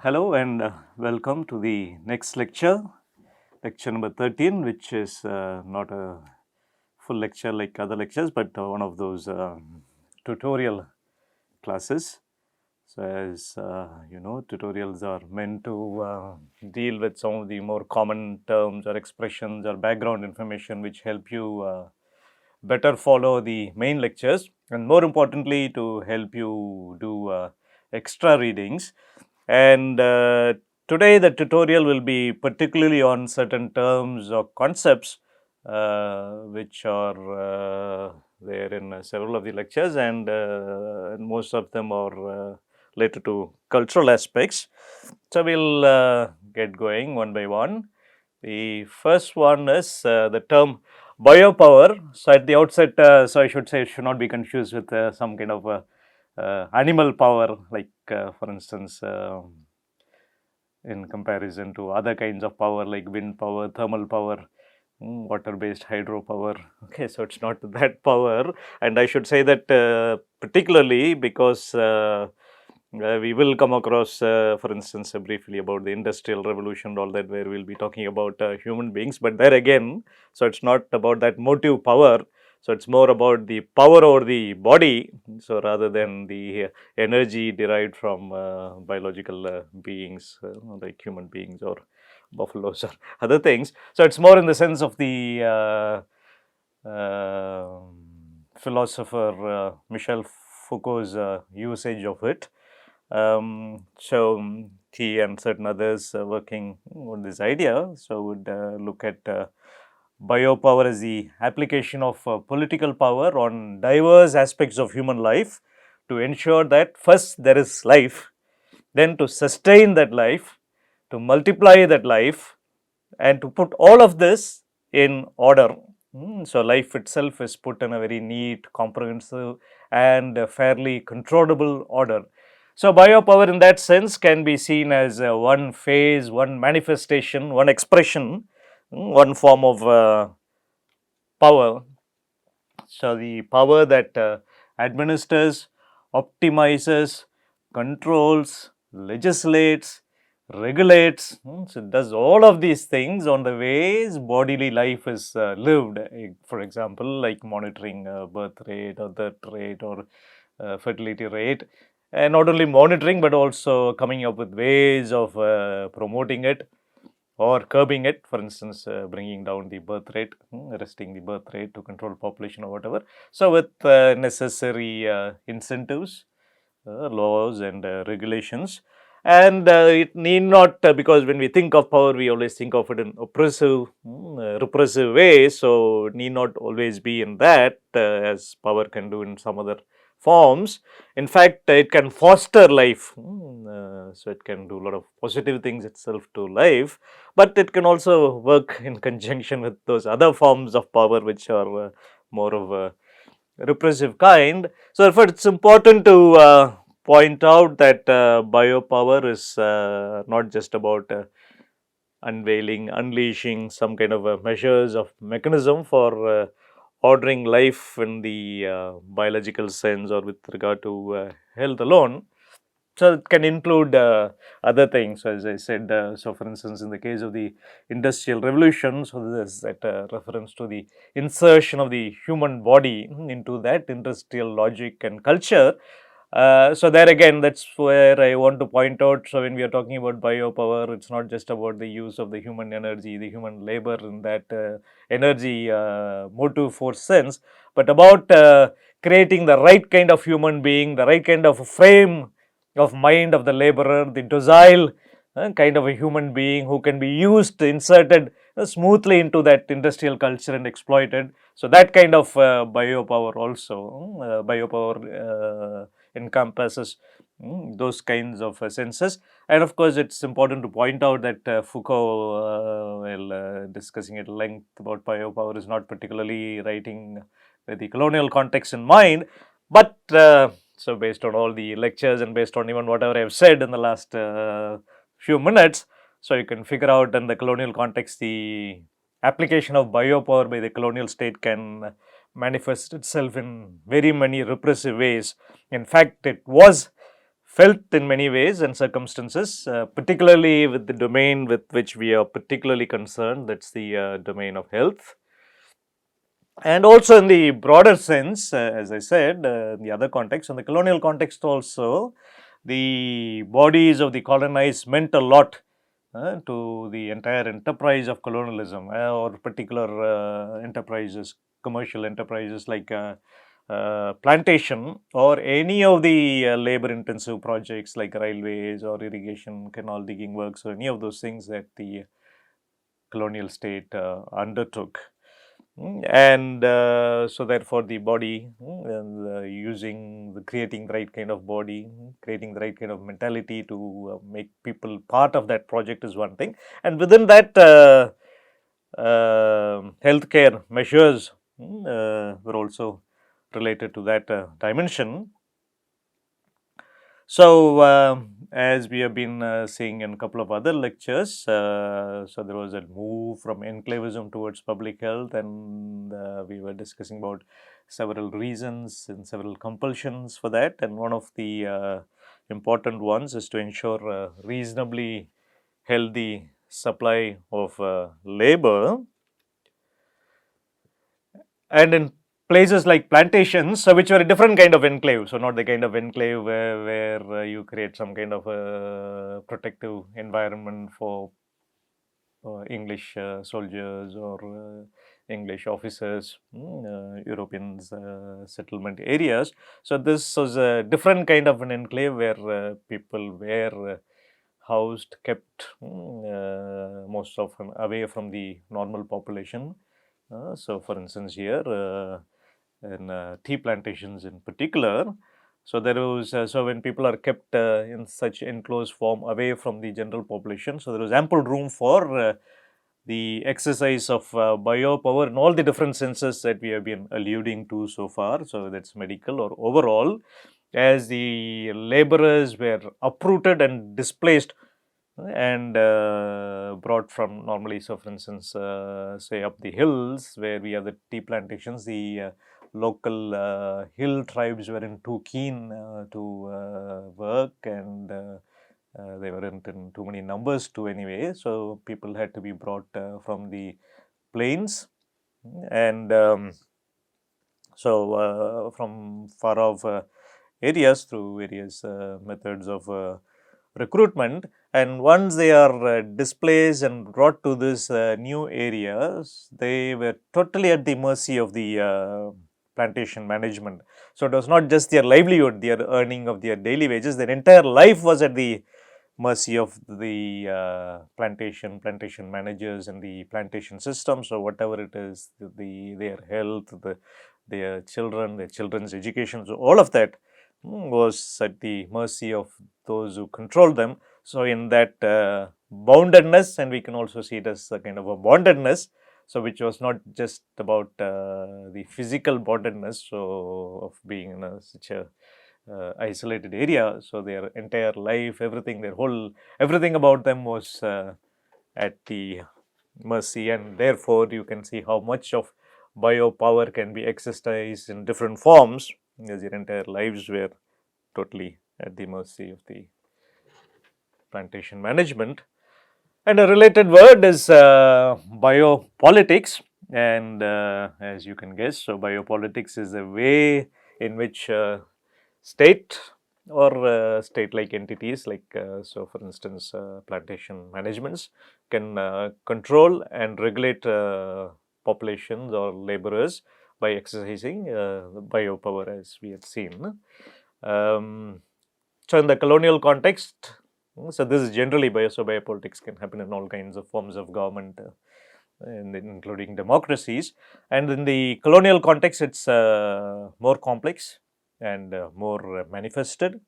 Hello and welcome to the next lecture, lecture number 13, which is not a full lecture like other lectures, but one of those tutorial classes. So, as you know, tutorials are meant to deal with some of the more common terms or expressions or background information which help you better follow the main lectures, and more importantly to help you do extra readings. And today the tutorial will be particularly on certain terms or concepts which are there in several of the lectures, and most of them are related to cultural aspects. So, we will get going one by one. The first one is the term biopower. So, at the outset, so I should say it should not be confused with some kind of animal power, like for instance, in comparison to other kinds of power like wind power, thermal power, water based hydropower. Okay, so it's not that power, and I should say that particularly because we will come across, for instance, briefly about the industrial revolution, all that, where we'll be talking about human beings. But there again, so it's not about that motive power. So it's more about the power over the body. So rather than the energy derived from biological beings like human beings or buffaloes or other things. So it's more in the sense of the philosopher Michel Foucault's usage of it. So he and certain others working on this idea, so would look at biopower as the application of political power on diverse aspects of human life to ensure that first there is life, then to sustain that life, to multiply that life, and to put all of this in order. So, life itself is put in a very neat, comprehensive and fairly controllable order. So, biopower in that sense can be seen as one phase, one manifestation, one expression, one form of power. So, the power that administers, optimizes, controls, legislates, regulates. So, it does all of these things on the ways bodily life is lived. For example, like monitoring birth rate or death rate or fertility rate, and not only monitoring but also coming up with ways of promoting it or curbing it, for instance, bringing down the birth rate, arresting the birth rate to control population or whatever. So, with necessary incentives, laws and regulations, and it need not, because when we think of power, we always think of it in oppressive, repressive way. So, it need not always be in that, as power can do in some other forms. In fact, it can foster life, so it can do a lot of positive things itself to life, but it can also work in conjunction with those other forms of power which are more of a repressive kind. So, therefore, it's important to point out that biopower is not just about unveiling, unleashing some kind of measures of mechanism for ordering life in the biological sense or with regard to health alone. So, it can include other things, as I said. So, for instance, in the case of the industrial revolution, so there is that reference to the insertion of the human body into that industrial logic and culture. So, there again, that's where I want to point out. So, when we are talking about biopower, it's not just about the use of the human energy, the human labor in that energy motive force sense, but about creating the right kind of human being, the right kind of frame of mind of the laborer, the docile kind of a human being who can be used, inserted smoothly into that industrial culture and exploited. So, that kind of biopower also, biopower encompasses those kinds of senses. And of course, it's important to point out that Foucault, while discussing at length about biopower, is not particularly writing with the colonial context in mind, but so based on all the lectures and based on even whatever I have said in the last few minutes, so you can figure out in the colonial context the application of biopower by the colonial state can manifest itself in very many repressive ways. In fact, it was felt in many ways and circumstances, particularly with the domain with which we are particularly concerned, that is the domain of health. And also in the broader sense, as I said, in the other context, in the colonial context also, the bodies of the colonized meant a lot to the entire enterprise of colonialism, or particular enterprises, commercial enterprises like plantation, or any of the labor intensive projects like railways or irrigation, canal digging works, or any of those things that the colonial state undertook. And so therefore the body, and creating the right kind of body, creating the right kind of mentality to make people part of that project is one thing, and within that healthcare measures were also related to that dimension. So, as we have been seeing in a couple of other lectures, so there was a move from enclavism towards public health, and we were discussing about several reasons and several compulsions for that. And one of the important ones is to ensure a reasonably healthy supply of labor. And in places like plantations, which were a different kind of enclave, so not the kind of enclave where you create some kind of a protective environment for English soldiers or English officers, Europeans settlement areas. So this was a different kind of an enclave where people were housed, kept most often away from the normal population. So, for instance, here in tea plantations in particular, so there was so when people are kept in such enclosed form away from the general population, so there was ample room for the exercise of biopower in all the different senses that we have been alluding to so far. So that's medical or overall, as the laborers were uprooted and displaced and brought from normally. So, for instance, say up the hills where we have the tea plantations, the local hill tribes weren't too keen to work, and they weren't in too many numbers too anyway. So, people had to be brought from the plains, and so from far off areas through various methods of recruitment, and once they are displaced and brought to this new areas, they were totally at the mercy of the plantation management. So it was not just their livelihood, their earning of their daily wages, their entire life was at the mercy of the plantation managers and the plantation system. So whatever it is, their health, their children, their children's education, so all of that was at the mercy of those who control them. So in that boundedness, and we can also see it as a kind of a bondedness, so which was not just about the physical bondedness, so of being in such a isolated area. So their entire life, everything about them was at the mercy, and therefore you can see how much of biopower can be exercised in different forms, as their entire lives were totally at the mercy of the plantation management. And a related word is biopolitics, and as you can guess, so biopolitics is a way in which state or state-like entities, like so for instance plantation managements, can control and regulate populations or laborers by exercising biopower, as we had seen. So in the colonial context, so this is generally biopolitics can happen in all kinds of forms of government, including democracies. And in the colonial context, it's more complex and more manifested.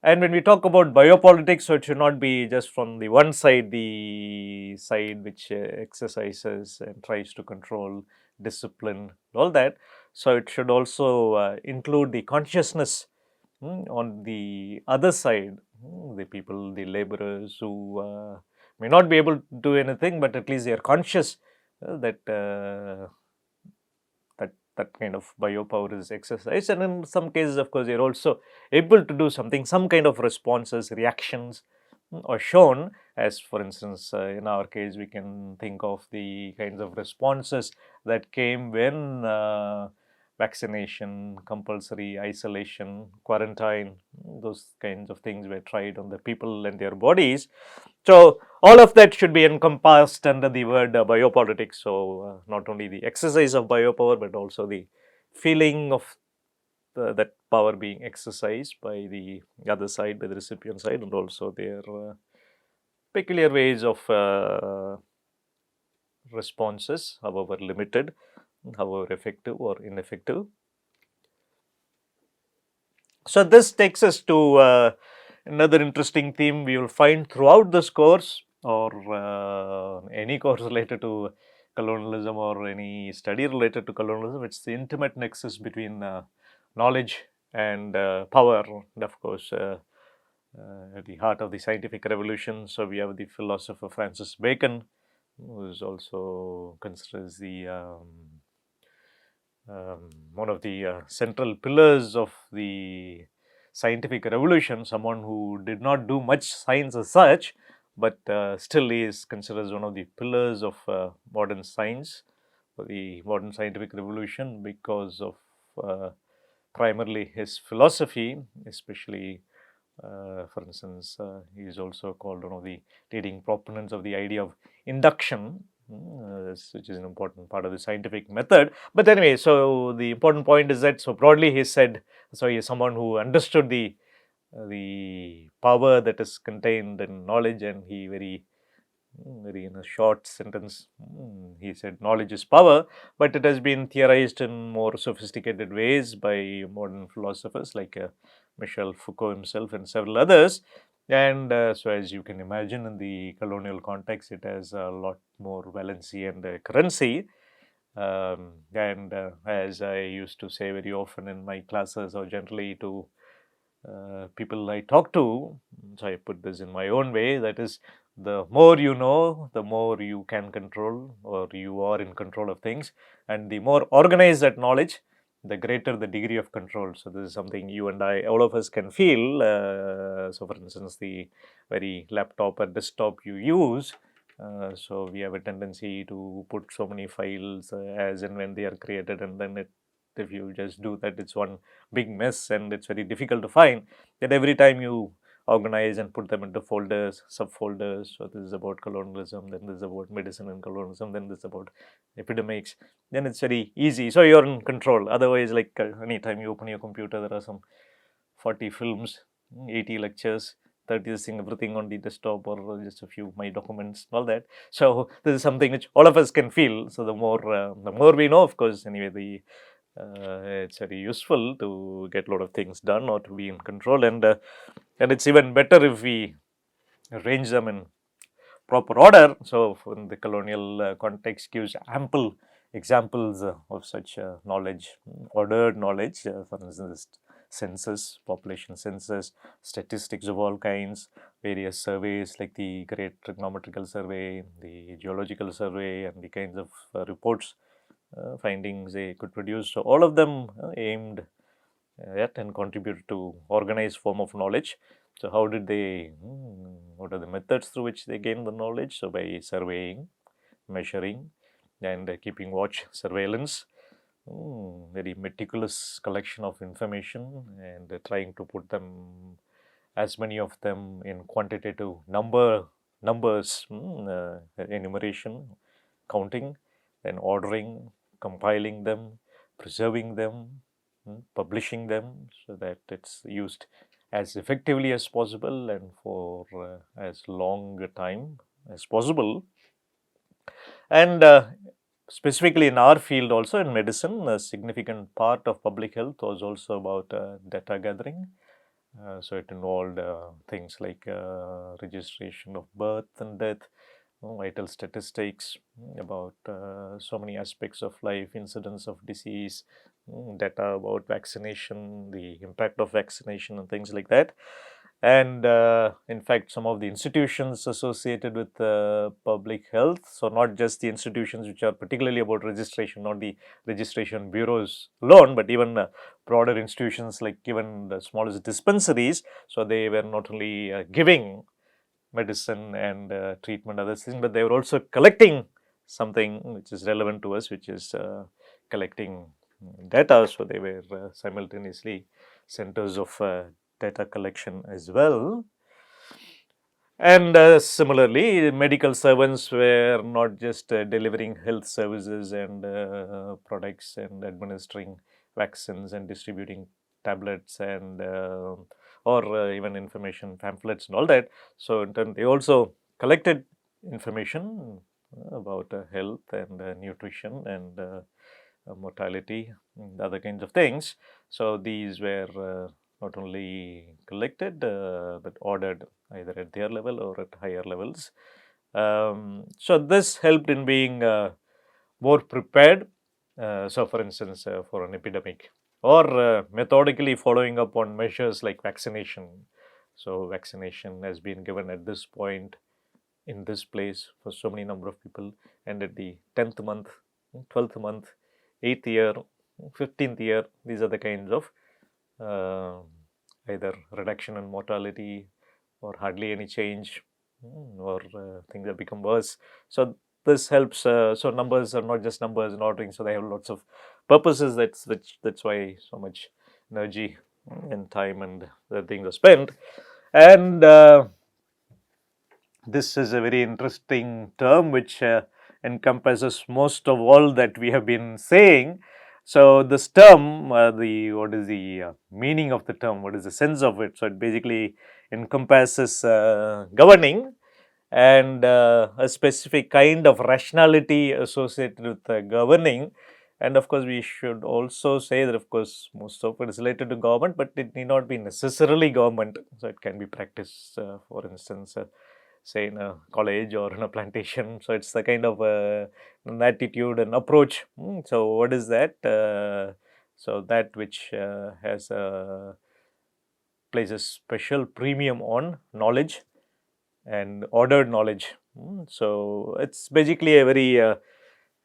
And when we talk about biopolitics, so it should not be just from the one side, the side which exercises and tries to control, discipline, all that. So it should also include the consciousness on the other side, the people, the laborers who may not be able to do anything, but at least they are conscious that that kind of biopower is exercised, and in some cases, of course, you're also able to do something, some kind of responses, reactions are shown. As for instance, in our case, we can think of the kinds of responses that came when vaccination, compulsory isolation, quarantine, those kinds of things were tried on the people and their bodies. So, all of that should be encompassed under the word biopolitics. So, not only the exercise of biopower, but also the feeling of that power being exercised by the other side, by the recipient side, and also their peculiar ways of responses, however limited, however effective or ineffective. So, this takes us to another interesting theme we will find throughout this course, or any course related to colonialism or any study related to colonialism. It's the intimate nexus between knowledge and power, and of course, at the heart of the scientific revolution. So, we have the philosopher Francis Bacon, who is also considered as the one of the central pillars of the scientific revolution, someone who did not do much science as such, but still is considered as one of the pillars of modern science, for the modern scientific revolution, because of primarily his philosophy, especially for instance, he is also called one of the leading proponents of the idea of induction, which is an important part of the scientific method. But anyway, so the important point is that, so broadly he said, so he is someone who understood the power that is contained in knowledge, and he very in a short sentence, he said knowledge is power, but it has been theorized in more sophisticated ways by modern philosophers like Michel Foucault himself and several others. And so, as you can imagine, in the colonial context, it has a lot more valency and currency. And as I used to say very often in my classes, or generally to people I talk to, so I put this in my own way, that is, the more you know, the more you can control, or you are in control of things, and the more organized that knowledge, the greater the degree of control. So, this is something you and I, all of us can feel. So, for instance, the very laptop or desktop you use, so we have a tendency to put so many files as and when they are created, and then if you just do that, it's one big mess and it's very difficult to find. That every time you organize and put them into folders, subfolders, so this is about colonialism, then this is about medicine and colonialism, then this is about epidemics, then it's very easy. So, you're in control. Otherwise, like anytime you open your computer, there are some 40 films, 80 lectures, 30 thing, everything on the desktop, or just a few my documents, all that. So, this is something which all of us can feel. So, the more we know, of course, anyway, it's very useful to get a lot of things done or to be in control, and it's even better if we arrange them in proper order. So, in the colonial context, gives ample examples of such knowledge, ordered knowledge. For instance, census, population census, statistics of all kinds, various surveys like the Great Trigonometrical Survey, the Geological Survey, and the kinds of reports, findings they could produce. So, all of them aimed at and contributed to organized form of knowledge. So, how did they, what are the methods through which they gain the knowledge? So, by surveying, measuring, and keeping watch, surveillance, very meticulous collection of information, and trying to put them, as many of them, in quantitative numbers, enumeration, counting, then ordering, compiling them, preserving them, publishing them, so that it's used as effectively as possible and for as long a time as possible. And specifically in our field, also in medicine, a significant part of public health was also about data gathering. So, it involved things like registration of birth and death, vital statistics about so many aspects of life, incidence of disease, data about vaccination, the impact of vaccination, and things like that. And in fact, some of the institutions associated with public health, so not just the institutions which are particularly about registration, not the registration bureaus alone, but even broader institutions like even the smallest dispensaries. So they were not only giving medicine and treatment, other things, but they were also collecting something which is relevant to us, which is collecting data. So they were simultaneously centers of data collection as well. And similarly, medical servants were not just delivering health services and products and administering vaccines and distributing tablets and or even information pamphlets and all that. So in turn, they also collected information about health and nutrition and mortality and other kinds of things. So these were not only collected but ordered either at their level or at higher levels. So this helped in being more prepared. So for instance, for an epidemic, or methodically following up on measures like vaccination. So vaccination has been given at this point in this place for so many number of people, and at the 10th month, 12th month, 8th year, 15th year, these are the kinds of uh, either reduction in mortality or hardly any change, or things have become worse. So this helps. So numbers are not just numbers and ordering, so they have lots of purposes. That's why so much energy and time and the things are spent. And this is a very interesting term which encompasses most of all that we have been saying. So this term, the what is the meaning of the term? What is the sense of it? So it basically encompasses governing and a specific kind of rationality associated with governing. And of course, we should also say that, of course, most of it is related to government, but it need not be necessarily government. So it can be practiced, for instance, say in a college or in a plantation. So it's the kind of an attitude and approach. So what is that? So that which has places special premium on knowledge and ordered knowledge. So it's basically a very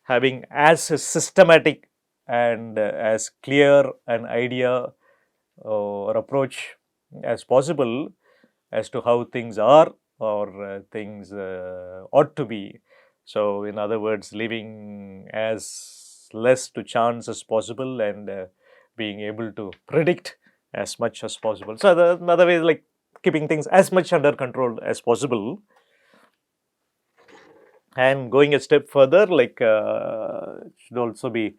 having as a systematic and as clear an idea or approach as possible as to how things are or things ought to be. So in other words, leaving as less to chance as possible and being able to predict as much as possible. So another way is like keeping things as much under control as possible. And going a step further, like should also be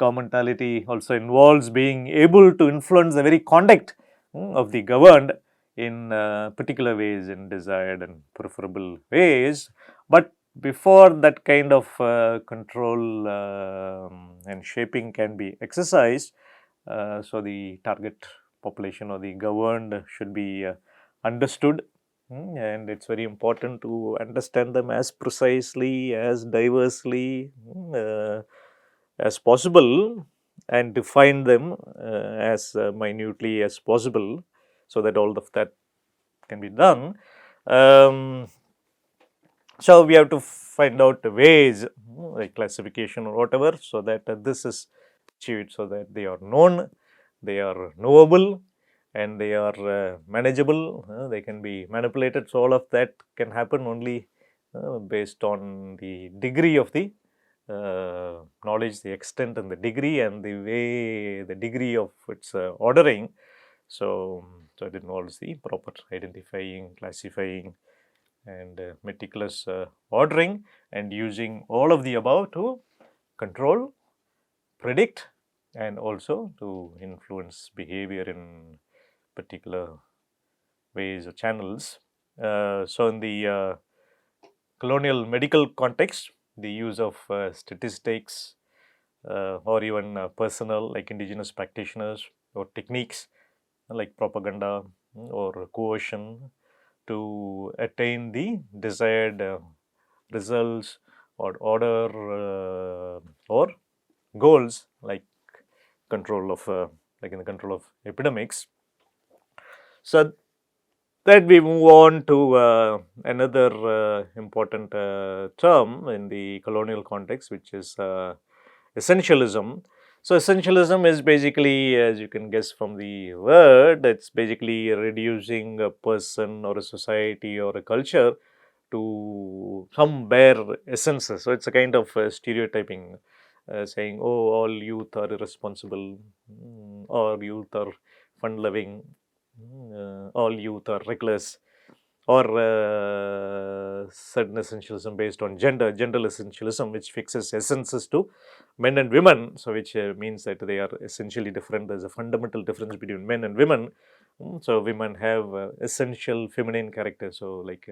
commentality also involves being able to influence the very conduct of the governed in particular ways, in desired and preferable ways. But before that kind of control and shaping can be exercised, so the target population or the governed should be understood. And it's very important to understand them as precisely, as diversely as possible, and define them as minutely as possible, so that all of that can be done. Um, so we have to find out ways, like classification or whatever, so that this is achieved, so that they are known, they are knowable, and they are manageable. They can be manipulated. So all of that can happen only based on the degree of the knowledge, the extent and the degree, and the way, the degree of its ordering. So it involves the proper identifying, classifying, and meticulous ordering, and using all of the above to control, predict, and also to influence behavior in particular ways or channels. So in the colonial medical context, the use of statistics or even personnel like indigenous practitioners or techniques like propaganda or coercion to attain the desired results or order or goals, like control of like in the control of epidemics. So Then we move on to another important term in the colonial context, which is essentialism. So, essentialism is basically, as you can guess from the word, it's basically reducing a person or a society or a culture to some bare essences. So, it's a kind of stereotyping, saying, oh, all youth are irresponsible, or youth are fun loving, all youth are reckless, or certain essentialism based on gender essentialism, which fixes essences to men and women. So, which means that they are essentially different. There's a fundamental difference between men and women. So, women have essential feminine character. So, like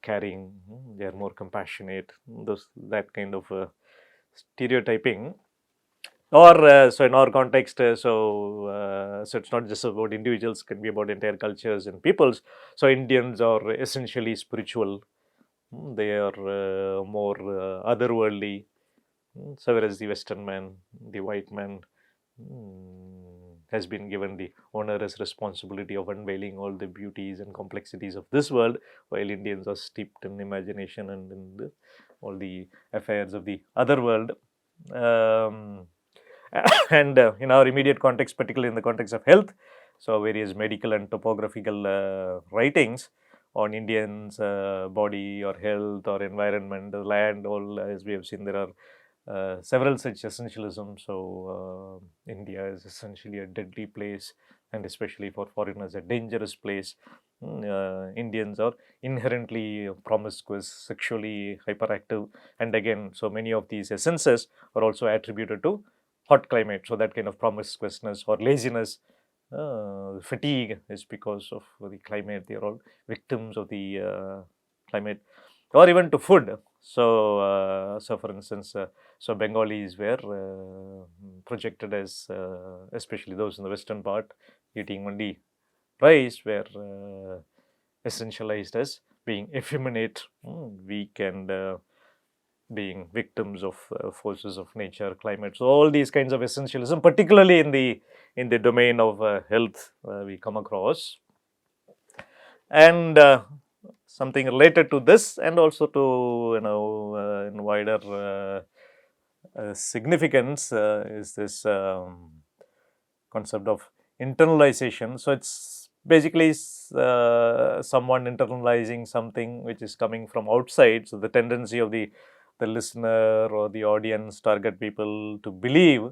caring, they are more compassionate. That kind of stereotyping. Or so in our context, so it's not just about individuals; can be about entire cultures and peoples. So Indians are essentially spiritual; they are more otherworldly. So whereas the Western man, the white man, has been given the onerous responsibility of unveiling all the beauties and complexities of this world, while Indians are steeped in imagination and in all the affairs of the other world. Um, and in our immediate context, particularly in the context of health, so various medical and topographical writings on Indians' body or health or environment, the land, all as we have seen, there are several such essentialism. So, India is essentially a deadly place, and especially for foreigners, a dangerous place. Indians are inherently promiscuous, sexually hyperactive, and again, so many of these essences are also attributed to hot climate. So, that kind of promiscuousness or laziness, fatigue is because of the climate. They are all victims of the climate, or even to food. So, so for instance, so Bengalis were projected as, especially those in the western part, eating only rice, were essentialized as being effeminate, weak, and being victims of forces of nature, climate. So all these kinds of essentialism, particularly in the domain of health, we come across. And something related to this, and also to in wider significance, is this concept of internalization. So it's basically someone internalizing something which is coming from outside. So the tendency of the listener or the audience, target people, to believe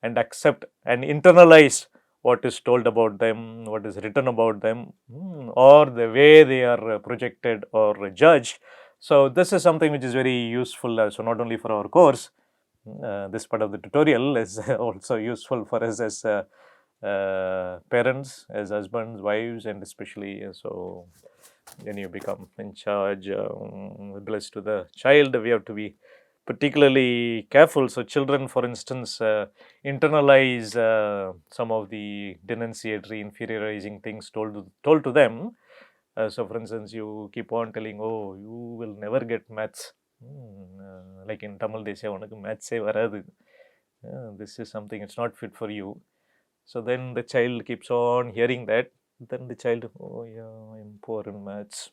and accept and internalize what is told about them, what is written about them, or the way they are projected or judged. So this is something which is very useful. So not only for our course, this part of the tutorial is also useful for us as parents, as husbands, wives, and especially so when you become in charge, blessed to the child, we have to be particularly careful. So children, for instance, internalize some of the denunciatory, inferiorizing things told to them. So for instance, you keep on telling, oh, you will never get maths. Like in Tamil, they say, "Unakku maths varadu." This is something, it's not fit for you. So then the child keeps on hearing that. Then the child, oh yeah, I'm poor in maths.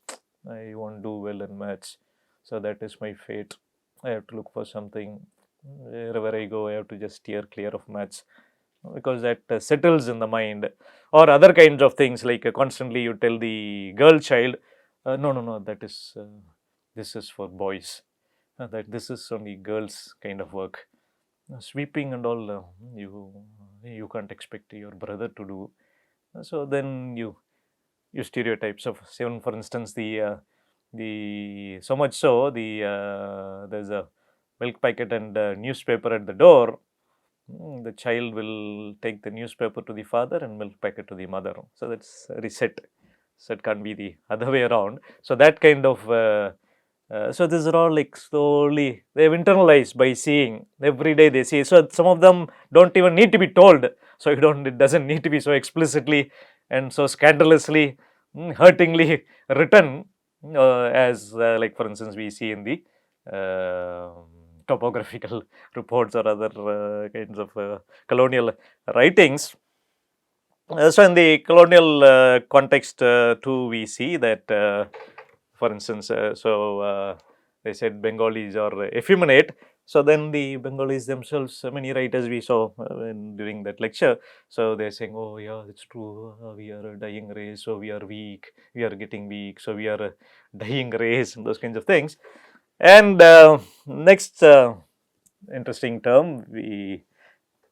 I won't do well in maths. So that is my fate. I have to look for something. Wherever I go, I have to just steer clear of maths, because that settles in the mind. Or other kinds of things, like constantly you tell the girl child, no, no, no, that is, this is for boys. That this is only girls' kind of work. Sweeping and all, you can't expect your brother to do. So then you stereotypes of, say, for instance, the so much so there's a milk packet and newspaper at the door. The child will take the newspaper to the father and milk packet to the mother. So that's reset. So it can't be the other way around. So that kind of so these are all like slowly they've internalized by seeing every day they see. So some of them don't even need to be told. So it doesn't need to be so explicitly and so scandalously, hurtingly written, as like for instance we see in the topographical reports or other kinds of colonial writings. So, in the colonial context too, we see that, for instance, they said Bengalis are effeminate. So, then the Bengalis themselves, many writers we saw during that lecture, so they are saying, oh yeah, it's true, we are a dying race, so we are weak, we are getting weak, so we are a dying race, and those kinds of things. And next interesting term we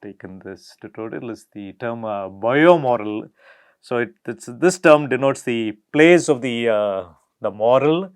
taken this tutorial is the term biomoral. So, this term denotes the place of the moral,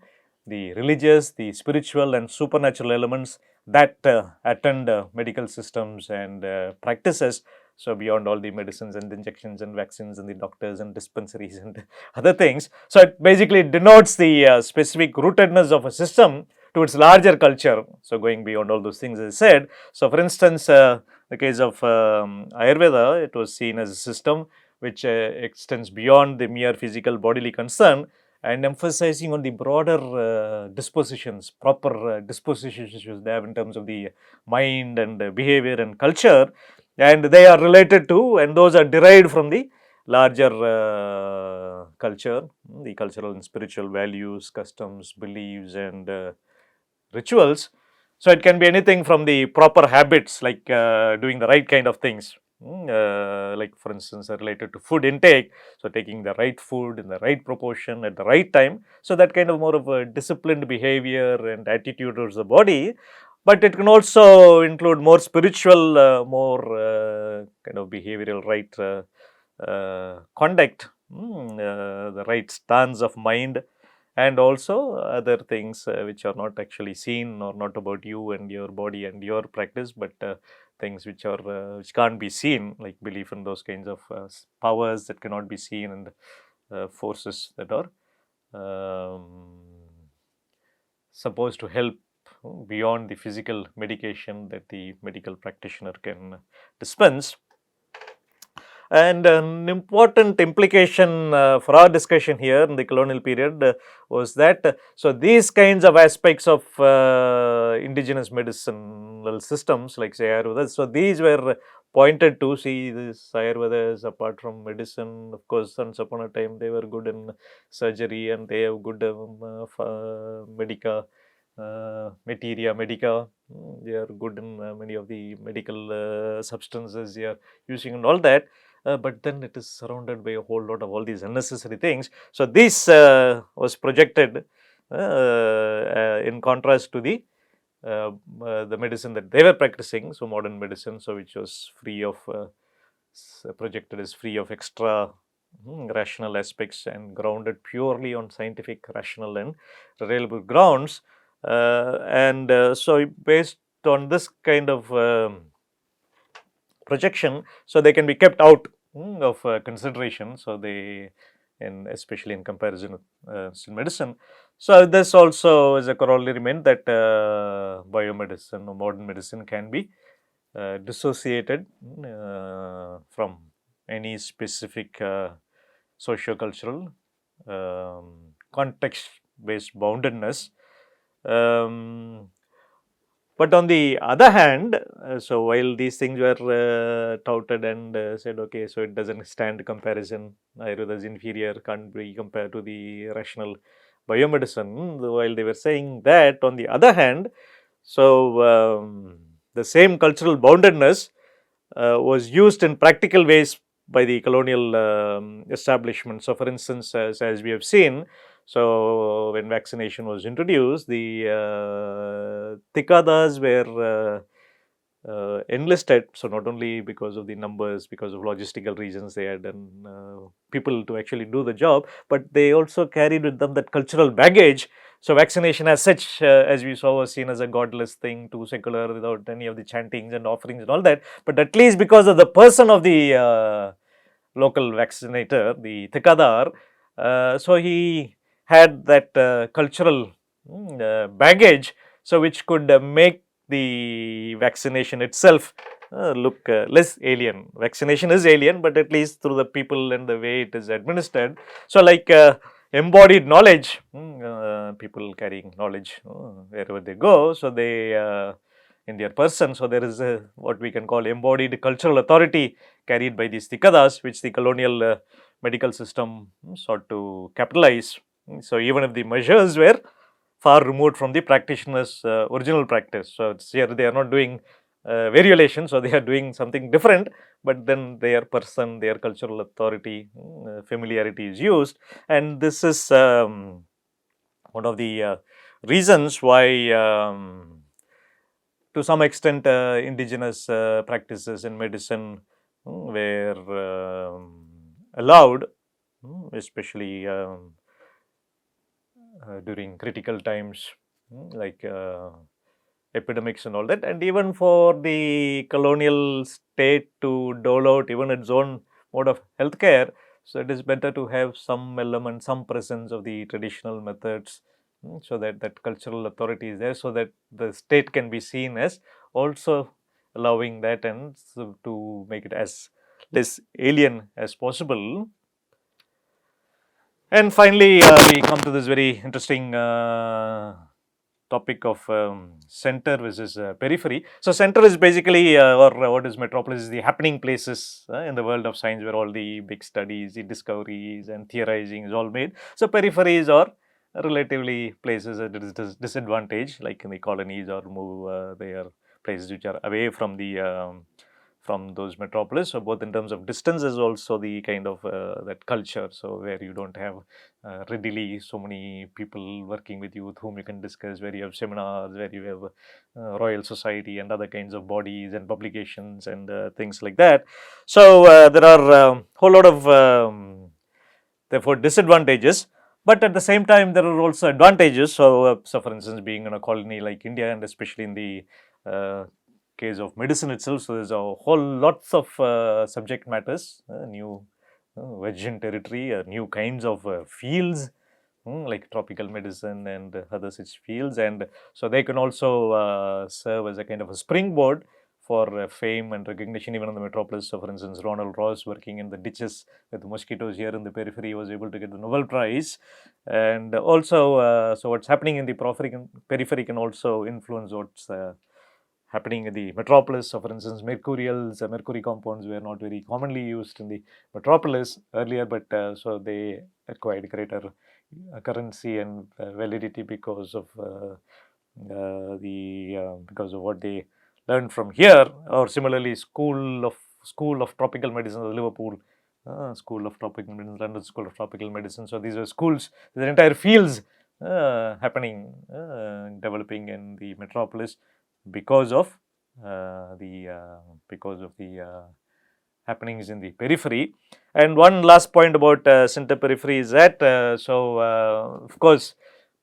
the religious, the spiritual and supernatural elements that attend medical systems and practices. So, beyond all the medicines and injections and vaccines and the doctors and dispensaries and other things. So, it basically denotes the specific rootedness of a system to its larger culture. So, going beyond all those things as I said. So, for instance, the case of Ayurveda, it was seen as a system which extends beyond the mere physical bodily concern and emphasizing on the broader dispositions, proper dispositions they have in terms of the mind and behavior and culture, and they are related to and those are derived from the larger culture, the cultural and spiritual values, customs, beliefs and rituals. So, it can be anything from the proper habits like doing the right kind of things, like for instance related to food intake. So, taking the right food in the right proportion at the right time. So, that kind of more of a disciplined behavior and attitude towards the body, but it can also include more spiritual, more kind of behavioral right conduct, the right stance of mind and also other things which are not actually seen or not about you and your body and your practice, but things which are which can't be seen, like belief in those kinds of powers that cannot be seen and forces that are supposed to help beyond the physical medication that the medical practitioner can dispense. And an important implication for our discussion here in the colonial period was that, so these kinds of aspects of indigenous medicinal systems like say Ayurveda, so these were pointed to. See, this Ayurveda is apart from medicine, of course, once upon a time they were good in surgery and they have good medica, materia medica. They are good in many of the medical substances they are using and all that. But then it is surrounded by a whole lot of all these unnecessary things. So, this was projected in contrast to the medicine that they were practicing. So, modern medicine, so which was free of projected as free of extra rational aspects and grounded purely on scientific, rational and reliable grounds. So, based on this kind of projection, so they can be kept out of consideration. So, they in especially in comparison with medicine. So, this also is a corollary meant that biomedicine or modern medicine can be dissociated from any specific socio-cultural context based boundedness. But on the other hand, so while these things were touted and said, okay, so it doesn't stand comparison, Ayurveda is inferior, can't be compared to the rational biomedicine. While they were saying that, on the other hand, so the same cultural boundedness was used in practical ways by the colonial establishment. So, for instance, as we have seen, so when vaccination was introduced, the Tikadas were enlisted. So, not only because of the numbers, because of logistical reasons, they had people to actually do the job, but they also carried with them that cultural baggage. So, vaccination as such, as we saw, was seen as a godless thing, too secular, without any of the chantings and offerings and all that. But at least because of the person of the local vaccinator, the Tikadar, so he had that cultural baggage, so which could make the vaccination itself look less alien. Vaccination is alien, but at least through the people and the way it is administered. So, like embodied knowledge, people carrying knowledge wherever they go. So, they in their person. So, there is a what we can call embodied cultural authority carried by these tikadas, which the colonial medical system sought to capitalize. So, even if the measures were far removed from the practitioner's original practice. So, it's here they are not doing variolation, so they are doing something different, but then their person, their cultural authority, familiarity is used, and this is one of the reasons why to some extent indigenous practices in medicine were allowed, especially during critical times like epidemics and all that, and even for the colonial state to dole out even its own mode of healthcare. So, it is better to have some element, some presence of the traditional methods, so that that cultural authority is there, so that the state can be seen as also allowing that, and so to make it as less alien as possible. And finally, we come to this very interesting topic of center versus periphery. So, center is basically or what is metropolis is the happening places in the world of science, where all the big studies, the discoveries and theorizing is all made. So, peripheries are relatively places at disadvantage, like in the colonies, or move they are places which are away from those metropolis. So, both in terms of distance as also the kind of that culture. So, where you do not have readily so many people working with you with whom you can discuss, where you have seminars, where you have Royal Society and other kinds of bodies and publications and things like that. So, there are a whole lot of therefore disadvantages, but at the same time there are also advantages. So, for instance, being in a colony like India, and especially in the case of medicine itself, so there's a whole lots of subject matters, new virgin territory, new kinds of fields, like tropical medicine and other such fields, and so they can also serve as a kind of a springboard for fame and recognition even in the metropolis. So, for instance, Ronald Ross, working in the ditches with mosquitoes here in the periphery, was able to get the Nobel Prize. And also, so what's happening in the periphery can also influence what's happening in the metropolis. So, for instance, mercury compounds were not very commonly used in the metropolis earlier, but so they acquired greater currency and validity because of because of what they learned from here. Or similarly, School of Tropical Medicine, Liverpool School of Tropical Medicine, London School of Tropical Medicine. So, these are schools, there are entire fields happening, developing in the metropolis because of the happenings in the periphery. And one last point about center periphery is that of course,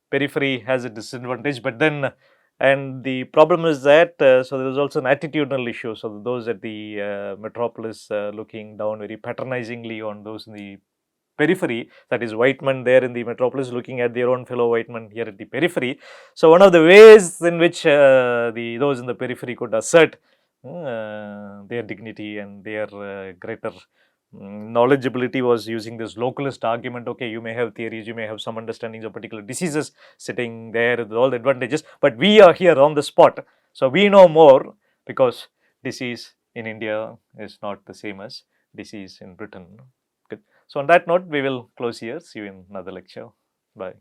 periphery has a disadvantage, but then and the problem is that so there is also an attitudinal issue. So, those at the metropolis looking down very patronizingly on those in the periphery, that is white men there in the metropolis looking at their own fellow white men here at the periphery. So, one of the ways in which those in the periphery could assert their dignity and their greater knowledgeability was using this localist argument. Okay, you may have theories, you may have some understandings of particular diseases sitting there with all the advantages, but we are here on the spot. So, we know more because disease in India is not the same as disease in Britain. Good. So, on that note, we will close here. See you in another lecture. Bye.